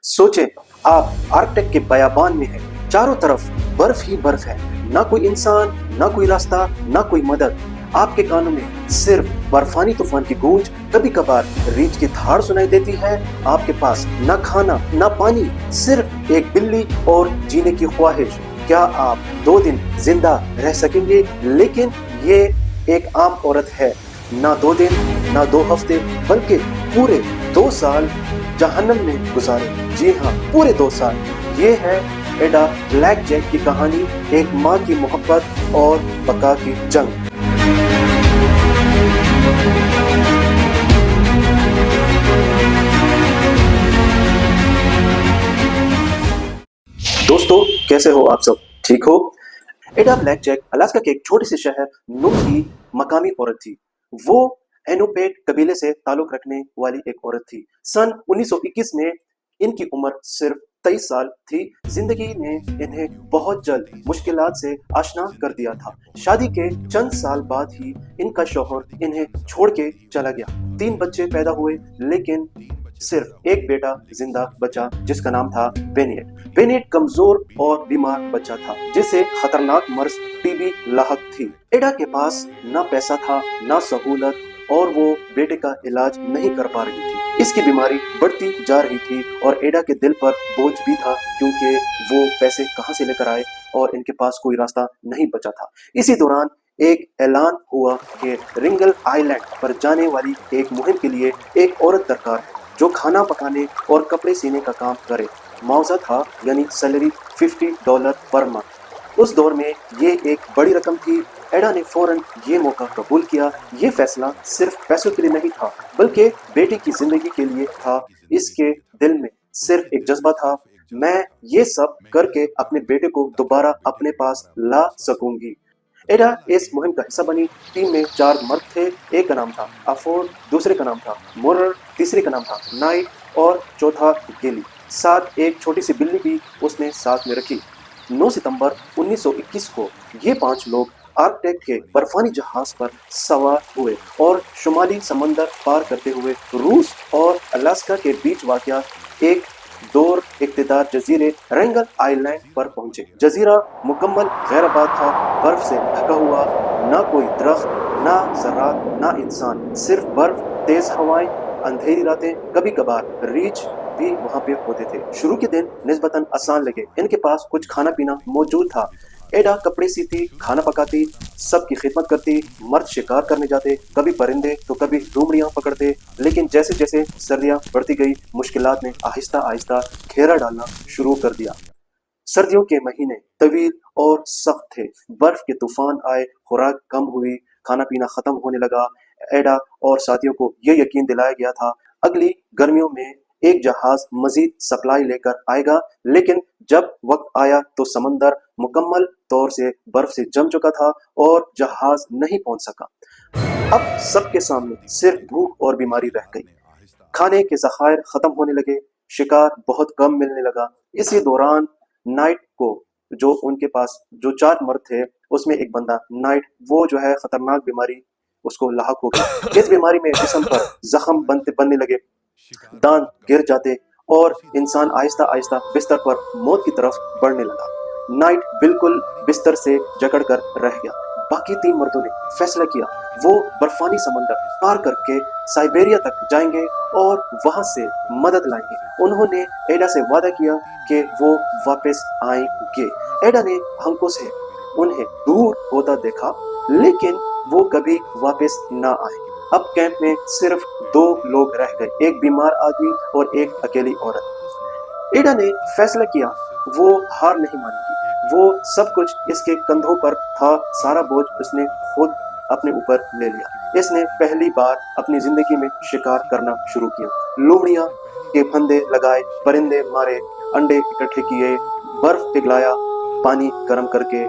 सोचें, आप आर्कटिक के बयाबान में हैं, चारों तरफ बर्फ ही बर्फ है, ना कोई इंसान, ना कोई रास्ता, ना कोई मदद। आपके कानों में सिर्फ बर्फानी तूफान की गूंज, कभी कभार रीछ की धाड़ सुनाई देती है। आपके पास ना खाना ना पानी, सिर्फ एक बिल्ली और जीने की ख्वाहिश। क्या आप 2 दिन जिंदा रह सकेंगे? लेकिन ये एक आम औरत है, ना 2 दिन ना 2 हफ्ते बल्कि पूरे 2 साल जहन्नम में गुजारे। जी हाँ, पूरे 2 साल। ये है एडा ब्लैक जैक की कहानी, एक माँ की मोहब्बत और बका की जंग। दोस्तों, कैसे हो आप सब? ठीक हो? एडा ब्लैक जैक अलास्का के एक छोटे से शहर नून की मकामी औरत थी। वो एनोपेट कबीले से ताल्लुक रखने वाली एक औरत थी। सन 1921 में इनकी उम्र सिर्फ 23 साल थी। जिंदगी ने इन्हें बहुत जल्द मुश्किलात से आशना कर दिया था। शादी के चंद साल बाद ही इनका शौहर इन्हें छोड़ के चला गया। 3 बच्चे पैदा हुए, लेकिन सिर्फ एक बेटा जिंदा बचा, जिसका नाम था बेनियट। बेनियट कमजोर और बीमार बच्चा था, जिसे खतरनाक मर्ज टीबी लाहक थी। एडा के पास ना पैसा था ना सहूलत, और वो बेटे का इलाज नहीं कर पा रही थी। इसकी बीमारी बढ़ती जा रही थी और एडा के दिल पर बोझ भी था, क्योंकि वो पैसे कहाँ से लेकर आए और इनके पास कोई रास्ता नहीं बचा था। इसी दौरान एक ऐलान हुआ कि रिंगल आइलैंड पर जाने वाली एक मुहिम के लिए एक औरत दरकार है जो खाना पकाने और कपड़े सीने का काम करे। मुआवजा था, यानी सैलरी $50 पर मंथ। उस दौर में ये एक बड़ी रकम थी। एडा ने फौरन ये मौका कबूल किया। ये फैसला सिर्फ पैसों के लिए नहीं था, बल्कि बेटी की जिंदगी के लिए था। इसके दिल में सिर्फ एक जज्बा था, मैं ये सब करके अपने बेटे को दोबारा अपने पास ला सकूंगी। एडा इस मुहिम का हिस्सा बनी। टीम में 4 मर्द थे। एक का नाम था अफोर, दूसरे का नाम था मोरर, तीसरे का नाम था नाइट और चौथा गेली। साथ एक छोटी सी बिल्ली भी उसने साथ में रखी। 9 सितंबर 1921 को ये 5 लोग आर्कटिक के बर्फानी जहाज पर सवार हुए और शुमाली समंदर पार करते हुए रूस और अलास्का के बीच वाक़या एक दौर इक़्तिदार जजीरे रेंगल आइलैंड पर पहुंचे। जजीरा मुकम्मल गैराबाद था, बर्फ से ढका हुआ, ना कोई दरख्त, ना ज़रात, ना इंसान, सिर्फ बर्फ, तेज हवाएं, अंधेरी रातें, कभी कभार रीछ भी वहां पे होते थे। शुरू के दिन निस्बतन आसान लगे। इनके पास कुछ खाना पीना मौजूद था। एडा कपड़े सीती, खाना पकाती, सबकी खिदमत करती, मर्द शिकार करने जाते, कभी परिंदे तो कभी लोमड़ियां पकड़ते। लेकिन जैसे जैसे सर्दियां बढ़ती गई, मुश्किलात ने आहिस्ता आहिस्ता घेरा डालना शुरू कर दिया। सर्दियों के महीने तवील और सख्त थे। बर्फ के तूफान आए, खुराक कम हुई, खाना पीना खत्म होने लगा। एडा और साथियों को ये यकीन दिलाया गया था, अगली गर्मियों में एक जहाज मजीद सप्लाई लेकर आएगा। लेकिन जब वक्त आया तो समंदर मुकम्मल तौर से बर्फ से जम चुका था और जहाज नहीं पहुंच सका। अब सबके सामने सिर्फ भूख और बीमारी रह गई। खाने के ज़खायर खत्म होने लगे, शिकार बहुत कम मिलने लगा। इसी दौरान नाइट को, जो उनके पास जो 4 मर्द थे, उसमें एक बंदा नाइट, वो जो है खतरनाक बीमारी उसको लाहक हो गई। इस बीमारी में जिस्म पर जख्म बनने लगे, दांत गिर जाते और इंसान आहिस्ता आहिस्ता बिस्तर पर मौत की तरफ बढ़ने लगा। नाइट बिल्कुल बिस्तर से जकड़ कर रह गया। बाकी 3 मर्दों ने फैसला किया, वो बर्फानी समंदर पार करके साइबेरिया तक जाएंगे और वहां से मदद लाएंगे। उन्होंने एडा से वादा किया कि वो वापस आएंगे। एडा ने आंखों से उन्हें दूर होता देखा, लेकिन वो कभी वापस ना आए। अब कैंप में सिर्फ 2 लोग रह गए, एक बीमार आदमी और एक अकेली औरत। एडा ने फैसला किया, वो हार नहीं मानेगी। वो सब कुछ इसके कंधों पर था, सारा बोझ उसने खुद अपने ऊपर ले लिया। इसने पहली बार अपनी जिंदगी में शिकार करना शुरू किया। लोमड़ियां के फंदे लगाए, परिंदे मारे, अंडे इकट्ठे किए, बर्फ पिघलाया पानी गर्म करके,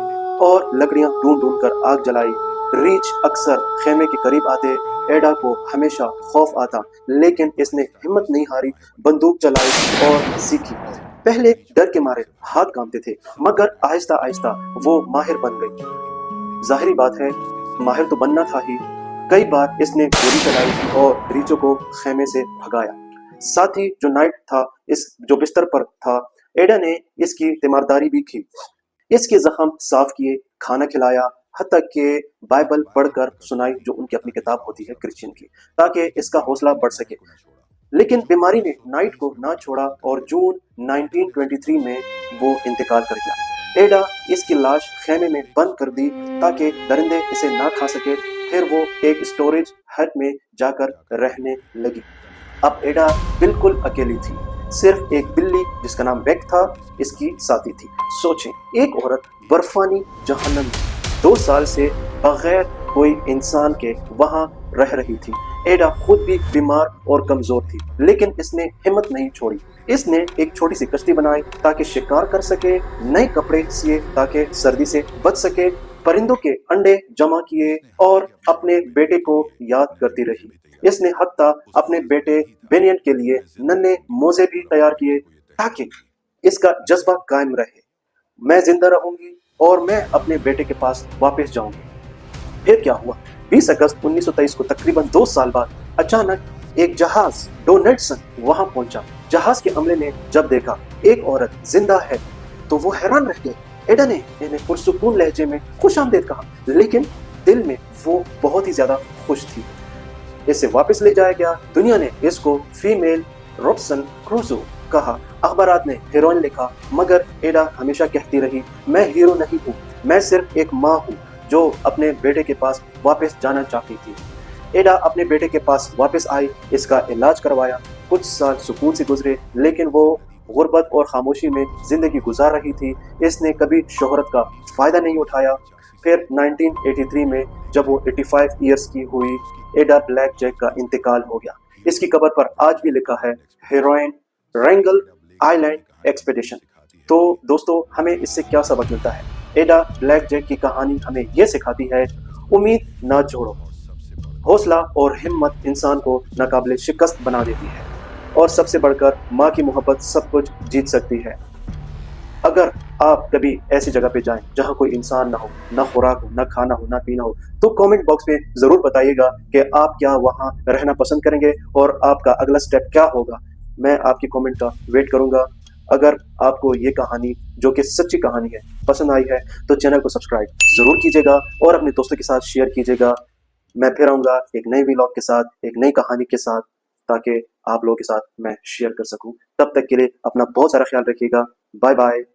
और लकड़ियां ढूंढ ढूंढ कर आग जलाई। रीछ अक्सर खेमे के करीब आते। एडा को हमेशा खौफ आता, लेकिन इसने हिम्मत नहीं हारी, बंदूक चलाई और सीखी। पहले डर के मारे हाथ कांपते थे, मगर आहिस्ता आहिस्ता वो माहिर बन गई। जाहिरी बात है, माहिर तो बनना था ही। कई बार इसने गोली चलाई और रीछों को खेमे से भगाया। साथ ही जो नाइट था, इस जो बिस्तर पर था, एडा ने इसकी तीमारदारी भी की। इसके जख्म साफ किए, खाना खिलाया, हत्ता कि बाइबल पढ़कर सुनाई, जो उनकी अपनी किताब होती है क्रिश्चियन की, ताकि इसका हौसला बढ़ सके। लेकिन बीमारी ने नाइट को ना छोड़ा और जून 1923 में वो इंतकाल कर गया। एडा इसकी लाश खेमे में बंद कर दी ताकि दरिंदे इसे ना खा सके। फिर वो एक स्टोरेज हट में जाकर रहने लगी। अब एडा बिल्कुल अकेली थी। सिर्फ एक बिल्ली जिसका नाम बेक था, इसकी साथी थी। सोचें, एक औरत बर्फानी जहन्नम में 2 साल से बगैर कोई इंसान के वहां रह रही थी। एडा खुद भी बीमार और कमजोर थी, लेकिन इसने हिम्मत नहीं छोड़ी। इसने एक छोटी सी कश्ती बनाई ताकि शिकार कर सके, नए कपड़े सिए ताकि सर्दी से बच सके, परिंदों के अंडे जमा किए और अपने बेटे को याद करती रही। इसने हत्ता अपने बेटे बेनियन के लिए नन्हे मोजे भी तैयार किए ताकि इसका जज्बा कायम रहे। मैं जिंदा रहूंगी और मैं अपने बेटे के पास वापस जाऊंगी। फिर क्या हुआ? 20 अगस्त 1923 को तकरीबन 2 साल बाद अचानक एक जहाज डोनेट्सन वहां पहुंचा। जहाज के अमले ने जब देखा एक औरत जिंदा है तो वो हैरान रह गए। एडा ने इन्हें पुरसुकून लहजे में खुश आमदेद कहा, लेकिन दिल में वो बहुत ही ज्यादा खुश थी। इसे वापस ले जाया गया। दुनिया ने इसको फीमेल रॉबसन क्रूजो कहा। अखबारात ने हीरोइन लिखा, मगर एडा हमेशा कहती रही, मैं हीरो नहीं हूँ, मैं सिर्फ एक माँ हूँ जो अपने बेटे के पास वापस जाना चाहती थी। एडा अपने बेटे के पास वापस आई, इसका इलाज करवाया। कुछ साल सुकून से गुजरे, लेकिन वो गुर्बत और खामोशी में जिंदगी गुजार रही थी। इसने कभी शोहरत का फायदा नहीं उठाया। फिर 1983 में जब वो 85 ईयर्स की हुई, एडा ब्लैक जैक का इंतकाल हो गया। इसकी कब्र पर आज भी लिखा है, हीरोइन रेंगल आइलैंड एक्सपेडिशन। तो दोस्तों, हमें इससे क्या सबक मिलता है? एडा ब्लैक जैक की कहानी हमें यह सिखाती है, उम्मीद ना छोड़ो। हौसला और हिम्मत इंसान को नाकाबिले शिकस्त बना देती है, और सबसे बढ़कर माँ की मोहब्बत सब कुछ जीत सकती है। अगर आप कभी ऐसी जगह पे जाएं जहां कोई इंसान ना हो, ना खुराक हो, ना खाना हो, ना पीना हो, तो कमेंट बॉक्स में जरूर बताइएगा कि आप क्या वहां रहना पसंद करेंगे और आपका अगला स्टेप क्या होगा। मैं आपकी कमेंट का वेट करूंगा। अगर आपको ये कहानी, जो कि सच्ची कहानी है, पसंद आई है तो चैनल को सब्सक्राइब जरूर कीजिएगा और अपने दोस्तों के साथ शेयर कीजिएगा। मैं फिर आऊंगा एक नई व्लॉग के साथ, एक नई कहानी के साथ, ताकि आप लोगों के साथ मैं शेयर कर सकूं। तब तक के लिए अपना बहुत सारा ख्याल रखिएगा। Bye bye.